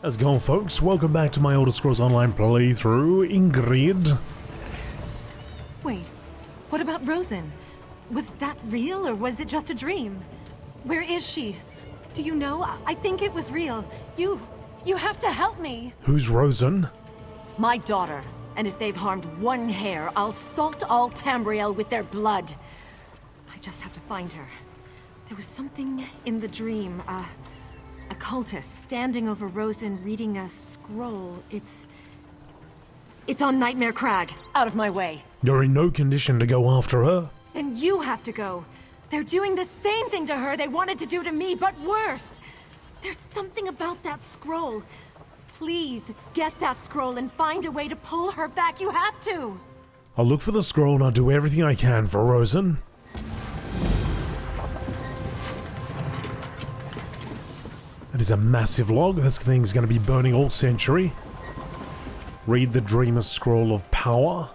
How's it going, folks? Welcome back to my Elder Scrolls Online playthrough, Ingrid. Wait, what about Rozenn? Was that real or was it just a dream? Where is she? Do you know? I think it was real. You have to help me. Who's Rozenn? My daughter. And if they've harmed one hair, I'll salt all Tamriel with their blood. I just have to find her. There was something in the dream, a cultist standing over Rozenn reading a scroll. It's on Nightmare Crag. Out of my way. You're in no condition to go after her. Then you have to go. They're doing the same thing to her they wanted to do to me, but worse. There's something about that scroll. Please, get that scroll and find a way to pull her back. You have to! I'll look for the scroll and I'll do everything I can for Rozenn. That is a massive log. This thing's going to be burning all century. Read the Dreamer's Scroll of Power.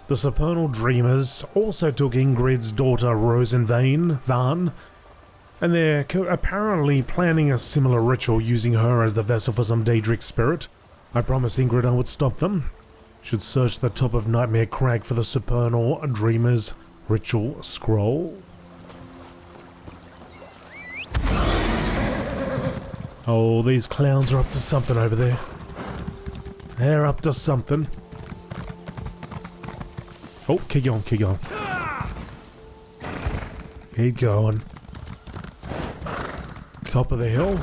The Supernal Dreamers also took Ingrid's daughter Rozenn Van, and they're apparently planning a similar ritual using her as the vessel for some Daedric spirit. I promised Ingrid I would stop them. Should search the top of Nightmare Crag for the Supernal Dreamers Ritual Scroll. Oh, these clowns are up to something over there. They're up to something. Oh, keep going, keep going. Keep going. Top of the hill.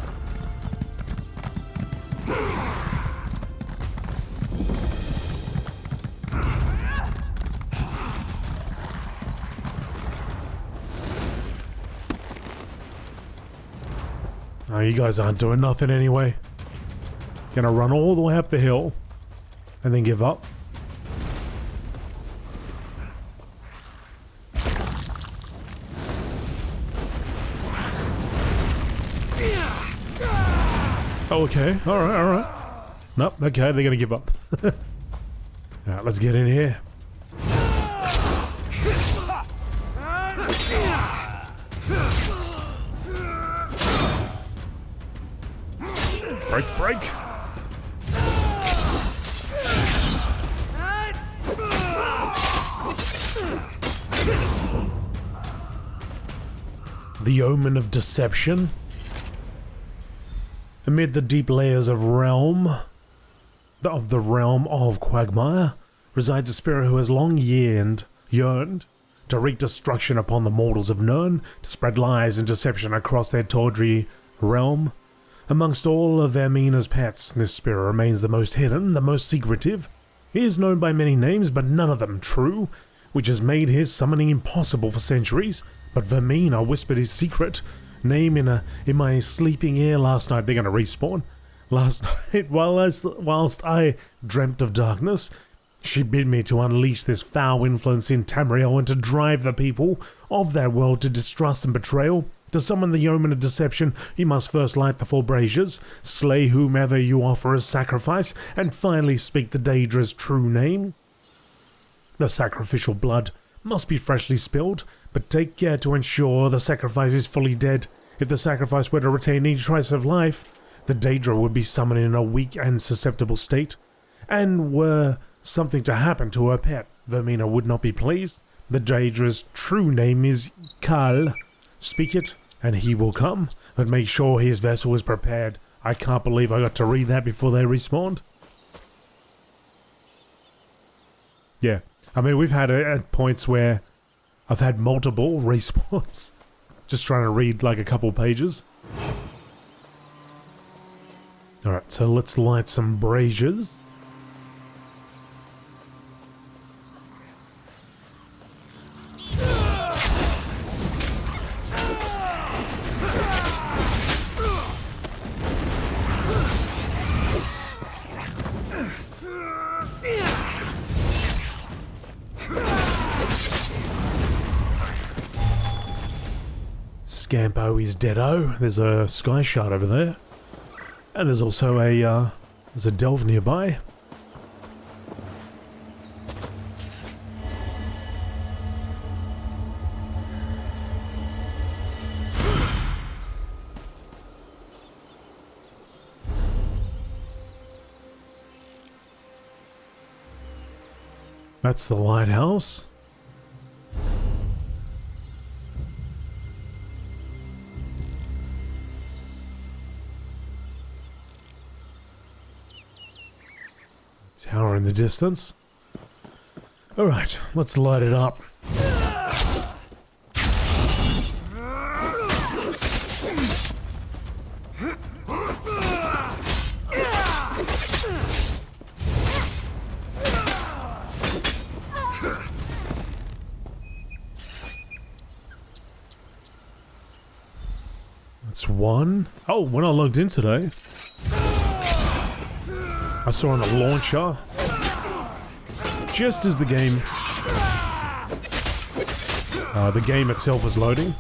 Oh, you guys aren't doing nothing anyway. Gonna run all the way up the hill and then give up. Oh, okay, alright. Nope, okay, they're gonna give up. Alright, let's get in here. Break. The Omen of Deception. Amid the deep layers of the realm of Quagmire, resides a spirit who has long yearned to wreak destruction upon the mortals of Nirn, to spread lies and deception across their tawdry realm. Amongst all of Vermina's pets, this spirit remains the most hidden, the most secretive. He is known by many names, but none of them true, which has made his summoning impossible for centuries. But Vermina whispered his secret name in my sleeping ear last night. They're gonna respawn. Last night, whilst I dreamt of darkness, she bid me to unleash this foul influence in Tamriel and to drive the people of that world to distrust and betrayal. To summon the Omen of Deception, you must first light the 4 braziers, slay whomever you offer as sacrifice, and finally speak the Daedra's true name. The sacrificial blood must be freshly spilled, but take care to ensure the sacrifice is fully dead. If the sacrifice were to retain any trace of life, the Daedra would be summoned in a weak and susceptible state, and were something to happen to her pet, Vermina would not be pleased. The Daedra's true name is Kal. Speak it, and he will come, but make sure his vessel is prepared. I can't believe I got to read that before they respawned. Yeah, I mean, we've had it at points where I've had multiple respawns. Just trying to read like a couple pages. Alright, so let's light some braziers. Scampo is deado. There's a sky shard over there. And there's also there's a delve nearby. That's the lighthouse. Tower in the distance. Alright, let's light it up. That's one. Oh, when I logged in today, I saw on the launcher, just as the game itself was loading.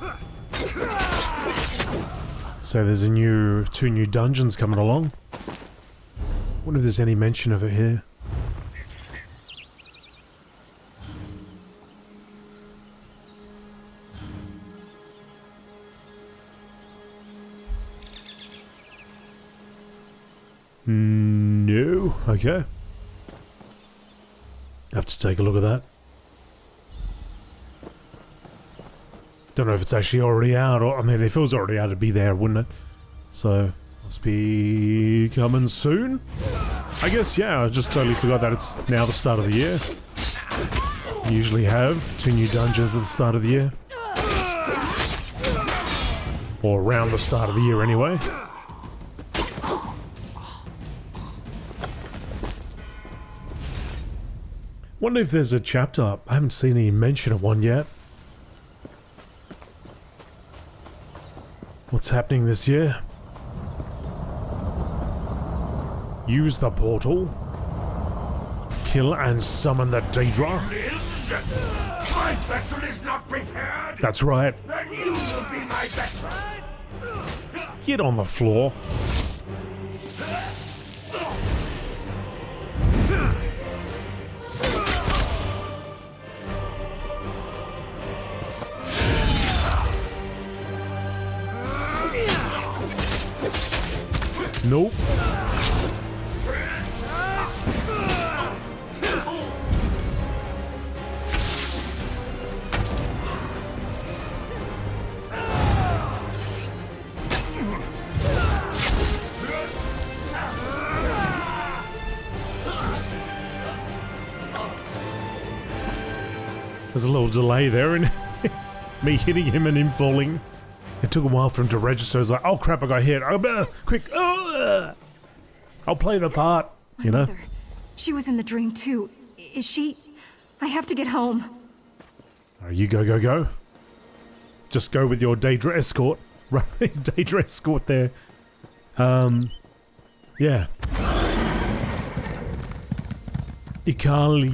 So there's two new dungeons coming along. Wonder if there's any mention of it here. No. Okay. Have to take a look at that. Don't know if it's actually already out, or I mean, if it was already out, it'd be there, wouldn't it? So, must be coming soon? I guess, yeah, I just totally forgot that it's now the start of the year. We usually have 2 new dungeons at the start of the year. Or around the start of the year anyway. Wonder if there's a chapter. I haven't seen any mention of one yet. What's happening this year? Use the portal. Kill and summon the Daedra. My vessel is not prepared. That's right. Then you will be my vessel. Get on the floor. Nope. There's a little delay there in me hitting him and him falling. It took a while for him to register. I was like, oh crap, I got hit. I better, quick. I'll play the part, you know? Mother, she was in the dream too. Is she... I have to get home. Alright, you go, go, go. Just go with your Daedra escort. Right, Daedra escort there. Yeah. Yakal.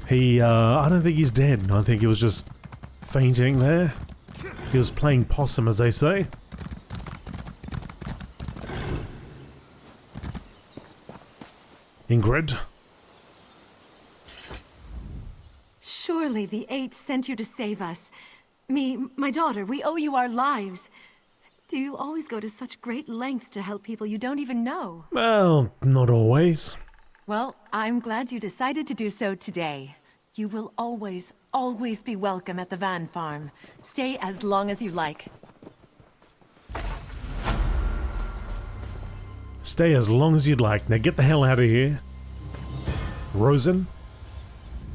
He, I don't think he's dead. I think he was just fainting there. He was playing possum, as they say. Ingrid? Surely the Eight sent you to save us. Me, my daughter, we owe you our lives. Do you always go to such great lengths to help people you don't even know? Well, not always. Well, I'm glad you decided to do so today. You will always be welcome at the Van Farm. Stay as long as you like. Stay as long as you'd like. Now get the hell out of here. Rozenn?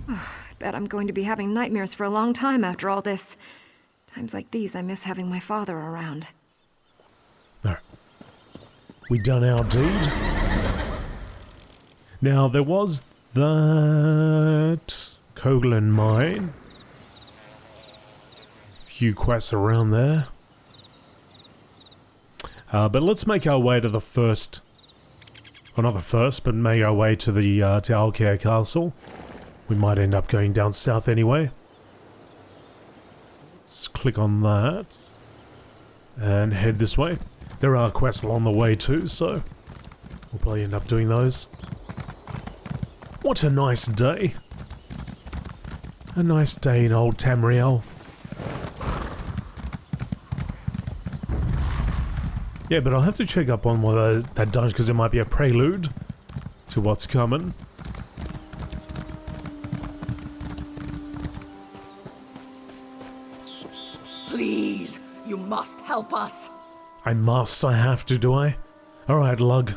I bet I'm going to be having nightmares for a long time after all this. Times like these, I miss having my father around. Alright. We done our deed. Now, there was that Koglin mine. Few quests around there. But let's make our way to the first... Well, not the first, but make our way to the to Alcair Castle. We might end up going down south anyway. So let's click on that. And head this way. There are quests along the way too, so... we'll probably end up doing those. What a nice day. A nice day in old Tamriel. Yeah, but I'll have to check up on that dungeon because it might be a prelude to what's coming. Please, you must help us. I have to, do I? Alright, Lug.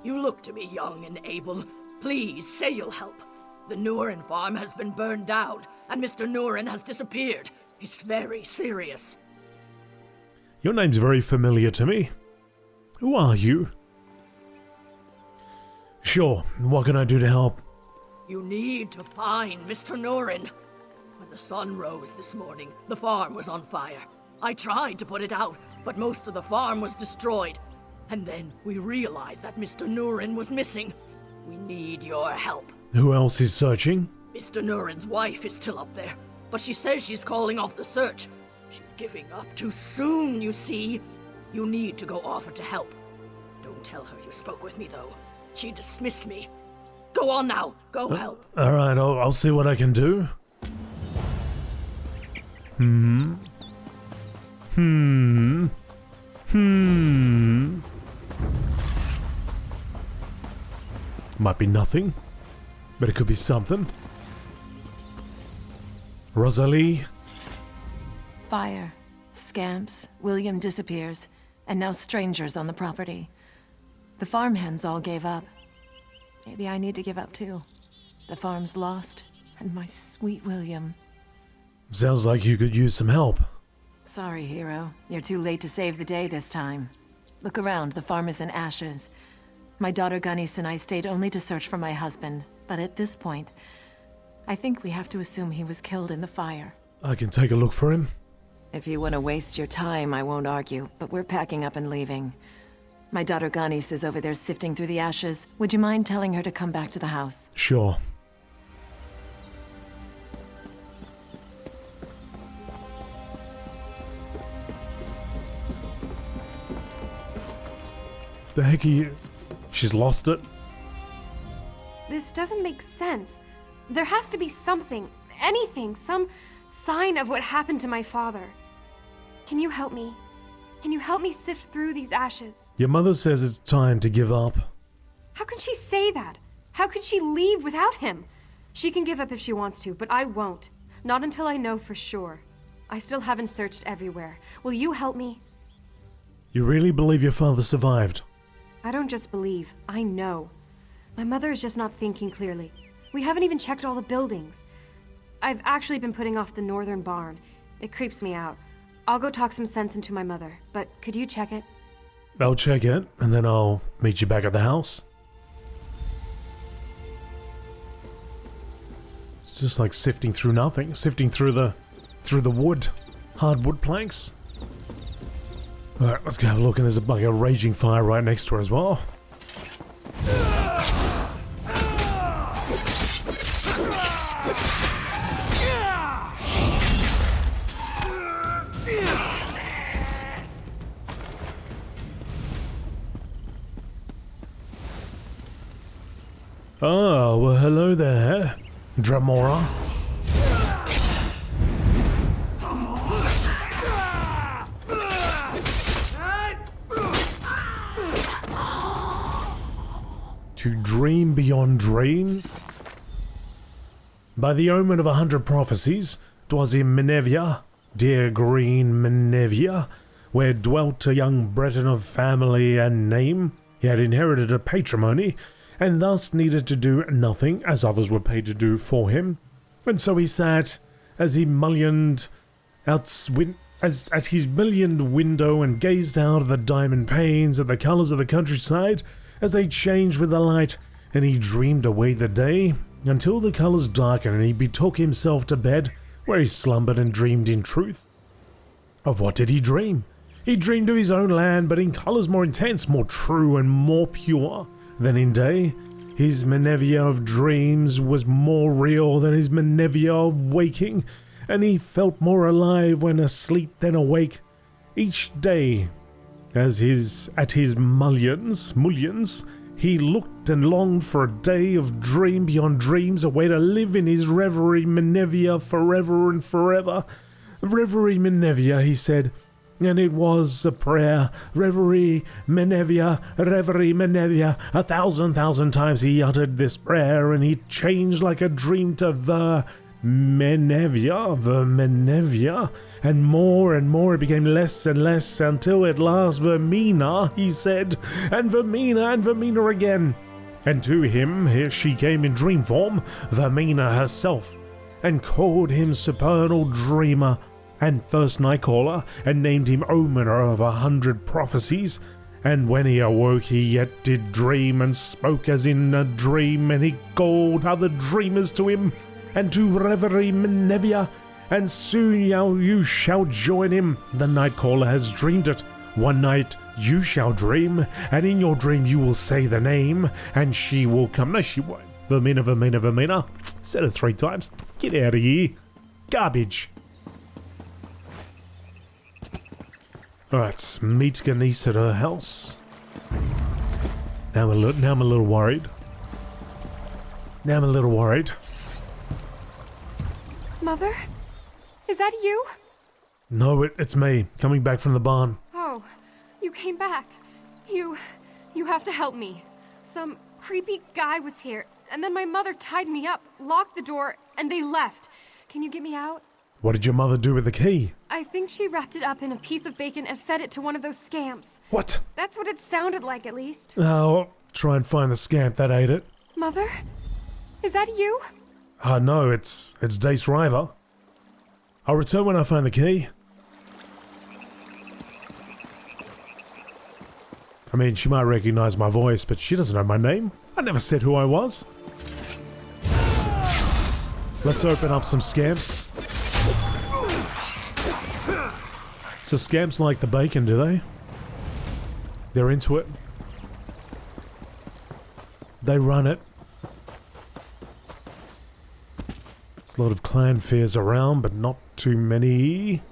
You look to be young and able. Please, say you'll help. The Nuren farm has been burned down, and Mr. Nuren has disappeared. It's very serious. Your name's very familiar to me. Who are you? Sure, what can I do to help? You need to find Mr. Nuren. When the sun rose this morning, the farm was on fire. I tried to put it out, but most of the farm was destroyed. And then we realized that Mr. Nuren was missing. We need your help. Who else is searching? Mr. Nuren's wife is still up there, but she says she's calling off the search. She's giving up too soon, you see. You need to go offer to help. Don't tell her you spoke with me, though. She dismissed me. Go on now. Go help. Alright, I'll see what I can do. Might be nothing, but it could be something. Rosalie? Fire, scamps, William disappears, and now strangers on the property. The farmhands all gave up. Maybe I need to give up too. The farm's lost, and my sweet William. Sounds like you could use some help. Sorry, hero. You're too late to save the day this time. Look around, the farm is in ashes. My daughter Gunnis and I stayed only to search for my husband, but at this point, I think we have to assume he was killed in the fire. I can take a look for him. If you want to waste your time, I won't argue, but we're packing up and leaving. My daughter Gunnis is over there sifting through the ashes. Would you mind telling her to come back to the house? Sure. The heck are you? She's lost it. This doesn't make sense. There has to be something, anything, some sign of what happened to my father. Can you help me? Can you help me sift through these ashes? Your mother says it's time to give up. How can she say that? How could she leave without him? She can give up if she wants to, but I won't. Not until I know for sure. I still haven't searched everywhere. Will you help me? You really believe your father survived? I don't just believe, I know. My mother is just not thinking clearly. We haven't even checked all the buildings. I've actually been putting off the northern barn. It creeps me out. I'll go talk some sense into my mother, but could you check it? I'll check it, and then I'll meet you back at the house. It's just like sifting through nothing, sifting through the wood, hardwood planks. Alright, let's go have a look, and there's like a raging fire right next to her as well. Oh, well hello there, Dramora. To dream beyond dreams? By the omen of 100 prophecies, 'twas in Menevia, dear green Menevia, where dwelt a young Breton of family and name. He had inherited a patrimony, and thus needed to do nothing as others were paid to do for him. And so he sat, as he mullioned at his mullioned window and gazed out of the diamond panes at the colours of the countryside as they changed with the light, and he dreamed away the day until the colours darkened and he betook himself to bed, where he slumbered and dreamed in truth. Of what did he dream? He dreamed of his own land, but in colours more intense, more true and more pure than in day. His Menevia of dreams was more real than his Menevia of waking, and he felt more alive when asleep than awake. Each day, at his mullions, he looked and longed for a day of dream beyond dreams, a way to live in his reverie Menevia forever and forever. Reverie Menevia, he said, and it was a prayer. Reverie Menevia, 1,000,000 times he uttered this prayer, and he changed like a dream to the Vermenevia, and more it became less and less until at last Vermina, he said, and Vermina again. And to him here she came in dream form, Vermina herself, and called him supernal dreamer, and first Nightcaller, and named him omener of 100 prophecies. And when he awoke he yet did dream, and spoke as in a dream, and he called other dreamers to him, and to reverie Menevia, and soon you shall join him. The Nightcaller has dreamed it. One night you shall dream, and in your dream you will say the name, and she will come. No, she won't. Vermina. Said it 3 times. Get out of here. Garbage. Alright, meet Ganese at her house. Now I'm a little worried. Mother? Is that you? No, it's me, coming back from the barn. Oh, you came back. You have to help me. Some creepy guy was here, and then my mother tied me up, locked the door, and they left. Can you get me out? What did your mother do with the key? I think she wrapped it up in a piece of bacon and fed it to one of those scamps. What? That's what it sounded like, at least. Oh, try and find the scamp that ate it. Mother? Is that you? No, it's Dace River. I'll return when I find the key. I mean, she might recognize my voice, but she doesn't know my name. I never said who I was. Let's open up some scamps. So scamps like the bacon, do they? They're into it. They run it. There's a lot of clan fears around, but not too many.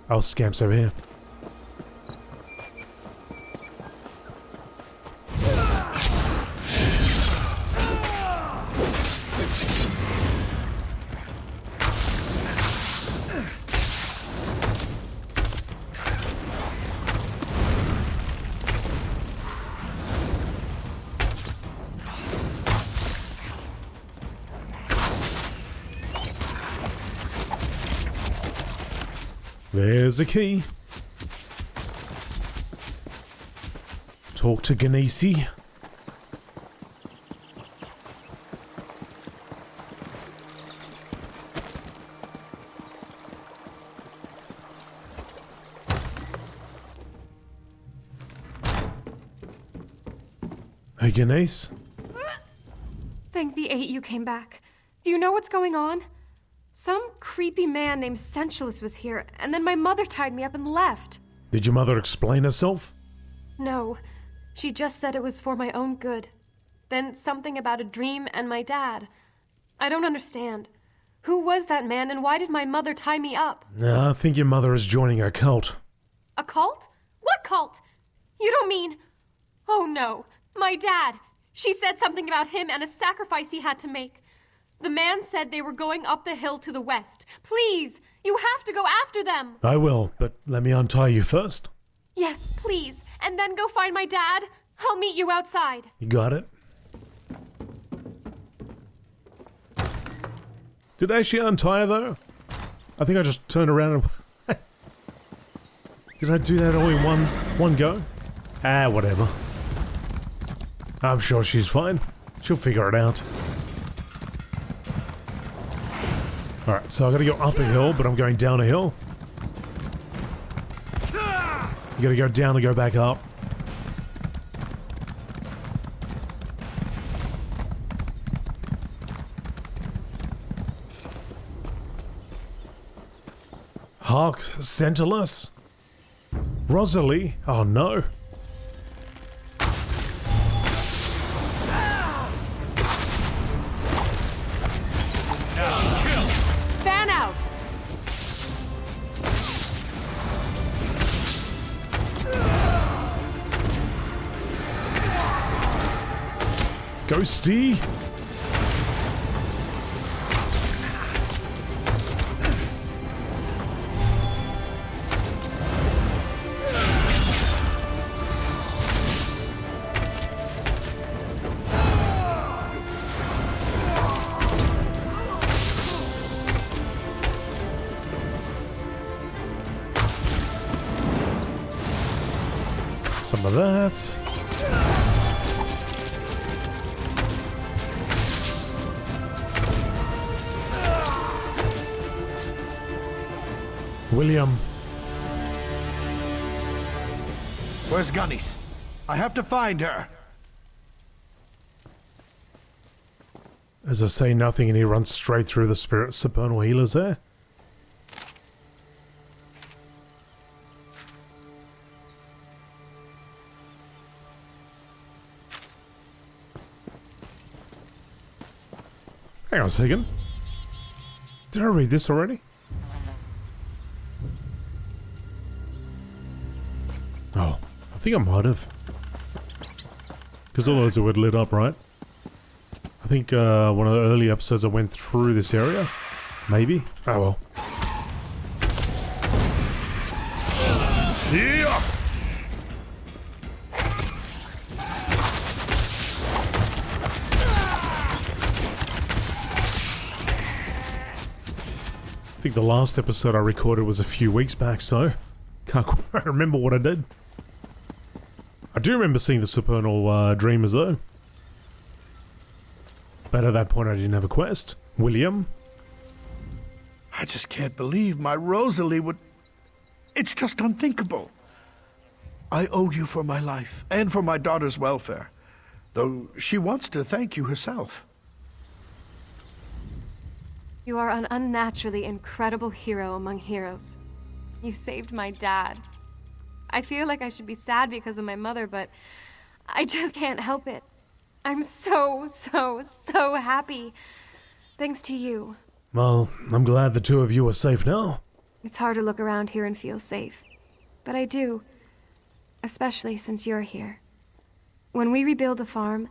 Oh, scamps over here. There's a key. Talk to Ganese. Hey, Ganese. Thank the 8 you came back. Do you know what's going on? Some creepy man named Sensualist was here, and then my mother tied me up and left. Did your mother explain herself? No, she just said it was for my own good. Then something about a dream and my dad. I don't understand. Who was that man, and why did my mother tie me up? I think your mother is joining a cult. A cult? What cult? You don't mean... Oh no, my dad. She said something about him and a sacrifice he had to make. The man said they were going up the hill to the west. Please, you have to go after them. I will, but let me untie you first. Yes, please. And then go find my dad. I'll meet you outside. You got it? Did I actually untie her, though? I think I just turned around and... Did I do that all in one go? Whatever. I'm sure she's fine. She'll figure it out. Alright, so I gotta go up a hill, but I'm going down a hill. You gotta go down to go back up. Hark, Sentinelus? Rosalie? Oh no. Fan out! Ghosty? Some of that. William. Where's Gunny's? I have to find her. As I say nothing, and he runs straight through the spirit supernal healers there. Hang on a second. Did I read this already? Oh, I think I might have. Because all those were lit up, right? I think one of the early episodes I went through this area. Maybe? Oh well. Yeah! I think the last episode I recorded was a few weeks back, so can't quite remember what I did. I do remember seeing the supernal dreamers though. But at that point I didn't have a quest. William? I just can't believe my Rosalie would... It's just unthinkable. I owe you for my life, and for my daughter's welfare. Though she wants to thank you herself. You are an unnaturally incredible hero among heroes. You saved my dad. I feel like I should be sad because of my mother, but I just can't help it. I'm so happy. Thanks to you. Well, I'm glad the two of you are safe now. It's hard to look around here and feel safe. But I do. Especially since you're here. When we rebuild the farm,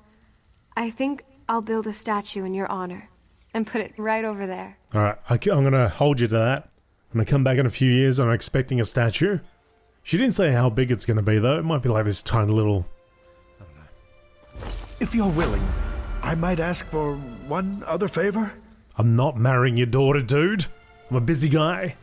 I think I'll build a statue in your honor. And put it right over there. Alright, I'm gonna hold you to that. I'm gonna come back in a few years, I'm expecting a statue. She didn't say how big it's gonna be though, it might be like this tiny little... I don't know. If you're willing, I might ask for one other favor? I'm not marrying your daughter, dude. I'm a busy guy.